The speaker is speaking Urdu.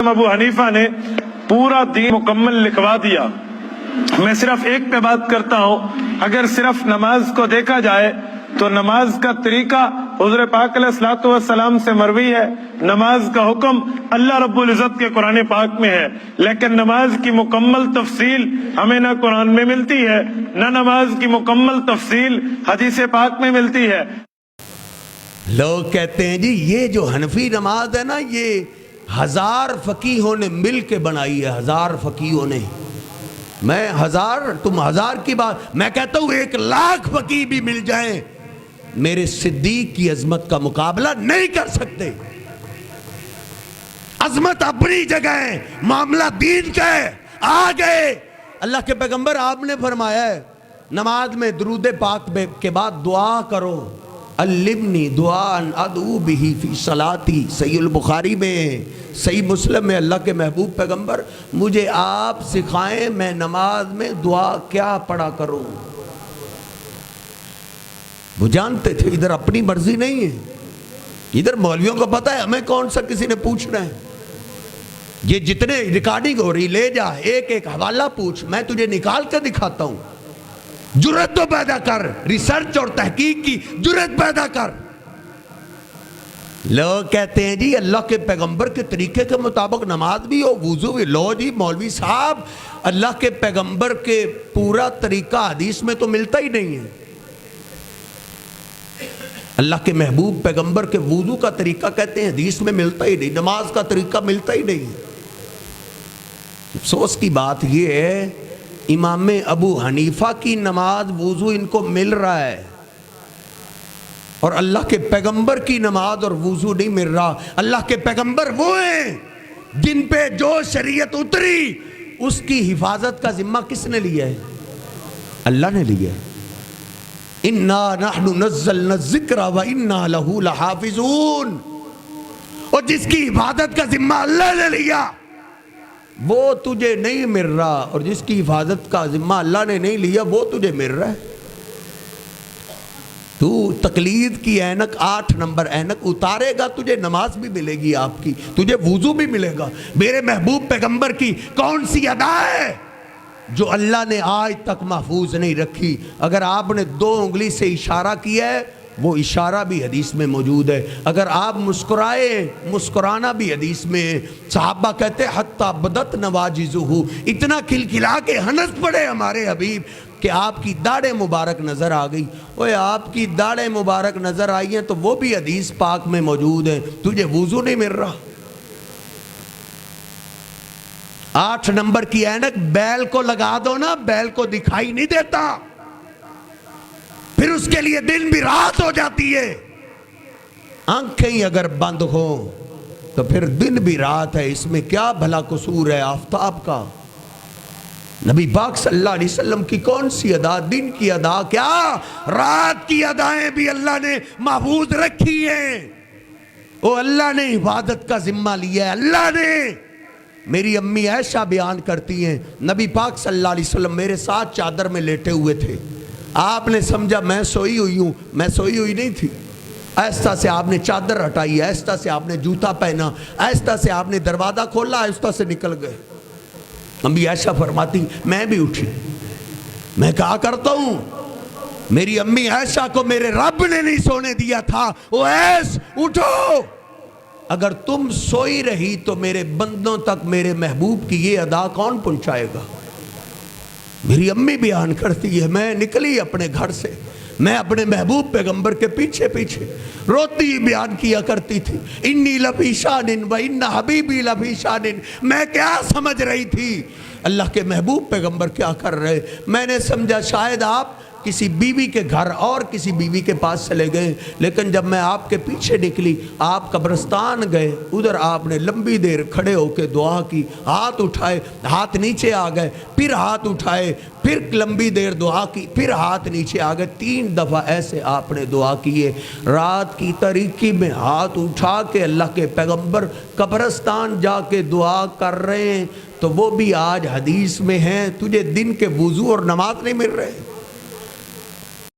ابو حنیفہ نے پورا دین مکمل لکھوا دیا۔ میں صرف ایک پہ بات کرتا ہوں، اگر صرف نماز کو دیکھا جائے تو نماز کا طریقہ حضور پاک علیہ الصلوۃ والسلام سے مروی ہے، نماز کا حکم اللہ رب العزت کے قرآن پاک میں ہے، لیکن نماز کی مکمل تفصیل ہمیں نہ قرآن میں ملتی ہے نہ نماز کی مکمل تفصیل حدیث پاک میں ملتی ہے۔ لوگ کہتے ہیں جی یہ جو حنفی نماز ہے نا، یہ 1000 فقیہوں نے مل کے بنائی ہے، 1000 فقیہوں نے۔ میں 1000 تم 1000 کی بات، میں کہتا ہوں 1,00,000 فقیہ بھی مل جائیں، میرے صدیق کی عظمت کا مقابلہ نہیں کر سکتے۔ عظمت اپنی جگہ ہے، معاملہ دین کا ہے۔ آ گئے اللہ کے پیغمبر، آپ نے فرمایا ہے نماز میں درود پاک کے بعد دعا کرو، علمنی دعاً ادعو بہ فی صلاتی۔ صحیح البخاری میں، صحیح مسلم میں اللہ کے محبوب پیغمبر مجھے آپ سکھائیں میں نماز میں دعا کیا پڑھا کروں۔ وہ جانتے تھے ادھر اپنی مرضی نہیں ہے، ادھر مولویوں کو پتہ ہے ہمیں کون سا کسی نے پوچھنا ہے۔ یہ جتنے ریکارڈنگ ہو رہی لے جا، ایک ایک حوالہ پوچھ، میں تجھے نکال کے دکھاتا ہوں۔ جرأت تو پیدا کر، ریسرچ اور تحقیق کی جرأت پیدا کر۔ لوگ کہتے ہیں جی اللہ کے پیغمبر کے طریقے کے مطابق نماز بھی ہو، وضو بھی۔ لو جی مولوی صاحب، اللہ کے پیغمبر کے پورا طریقہ حدیث میں تو ملتا ہی نہیں ہے۔ اللہ کے محبوب پیغمبر کے وضو کا طریقہ کہتے ہیں حدیث میں ملتا ہی نہیں، نماز کا طریقہ ملتا ہی نہیں۔ افسوس کی بات یہ ہے امام ابو حنیفہ کی نماز وضو ان کو مل رہا ہے، اور اللہ کے پیغمبر کی نماز اور وضو نہیں مل رہا۔ اللہ کے پیغمبر وہ ہیں جن پہ جو شریعت اتری اس کی حفاظت کا ذمہ کس نے لیا ہے؟ اللہ نے لیا ہے۔ اِنَّا نَحْنُ نَزَّلْنَا الذِّكْرَ وَإِنَّا لَهُ لَحَافِظُونَ۔ اور جس کی حفاظت کا ذمہ اللہ نے لیا وہ تجھے نہیں مل رہا، اور جس کی حفاظت کا ذمہ اللہ نے نہیں لیا وہ تجھے مل رہا ہے۔ تو تقلید کی اینک 8 نمبر اینک اتارے گا، تجھے نماز بھی ملے گی آپ کی، تجھے وضو بھی ملے گا۔ میرے محبوب پیغمبر کی کون سی ادا ہے جو اللہ نے آج تک محفوظ نہیں رکھی؟ اگر آپ نے 2 انگلی سے اشارہ کیا ہے وہ اشارہ بھی حدیث میں موجود ہے۔ اگر آپ مسکرائے، مسکرانا بھی حدیث میں ہے۔ صحابہ کہتے حتی بدت نواجزہ، اتنا کھلکھلا کے ہنس پڑے ہمارے حبیب کہ آپ کی داڑھیں مبارک نظر آ گئی۔ اوے آپ کی داڑھیں مبارک نظر آئی ہیں تو وہ بھی حدیث پاک میں موجود ہیں، تجھے وضو نہیں مل رہا۔ 8 نمبر کی اینک بیل کو لگا دو نا، بیل کو دکھائی نہیں دیتا، پھر اس کے لیے دن بھی رات ہو جاتی ہے۔ آنکھیں اگر بند ہوں تو پھر دن بھی رات ہے، اس میں کیا بھلا قصور ہے آفتاب کا؟ نبی پاک صلی اللہ علیہ وسلم کی کون سی ادا؟ دن کی ادا کیا، رات کی ادائیں بھی اللہ نے محفوظ رکھی ہیں۔ وہ اللہ نے عبادت کا ذمہ لیا ہے، اللہ نے۔ میری امی عائشہ بیان کرتی ہیں نبی پاک صلی اللہ علیہ وسلم میرے ساتھ چادر میں لیٹے ہوئے تھے، آپ نے سمجھا میں سوئی ہوئی ہوں، میں سوئی ہوئی نہیں تھی۔ آہستہ سے آپ نے چادر ہٹائی، آہستہ سے آپ نے جوتا پہنا، آہستہ سے آپ نے دروازہ کھولا، آہستہ سے نکل گئے۔ امی عائشہ فرماتی میں بھی اٹھی، میں کہا کرتا ہوں میری امی عائشہ کو میرے رب نے نہیں سونے دیا تھا، او ایس اٹھو، اگر تم سوئی رہی تو میرے بندوں تک میرے محبوب کی یہ ادا کون پہنچائے گا؟ میری امی بیان کرتی ہے میں نکلی اپنے گھر سے، میں اپنے محبوب پیغمبر کے پیچھے پیچھے روتی بیان کیا کرتی تھی، انی لفی شان و ان حبیبی لفی شان۔ میں کیا سمجھ رہی تھی اللہ کے محبوب پیغمبر کیا کر رہے؟ میں نے سمجھا شاید آپ کسی بیوی کے گھر اور کسی بیوی کے پاس چلے گئے، لیکن جب میں آپ کے پیچھے نکلی آپ قبرستان گئے، ادھر آپ نے لمبی دیر کھڑے ہو کے دعا کی، ہاتھ اٹھائے، ہاتھ نیچے آ گئے، پھر ہاتھ اٹھائے، پھر لمبی دیر دعا کی، پھر ہاتھ نیچے آ گئے، 3 دفعہ ایسے آپ نے دعا کیے۔ رات کی تاریکی میں ہاتھ اٹھا کے اللہ کے پیغمبر قبرستان جا کے دعا کر رہے ہیں، تو وہ بھی آج حدیث میں ہیں، تجھے دن کے وضو اور نماز نہیں مل رہے۔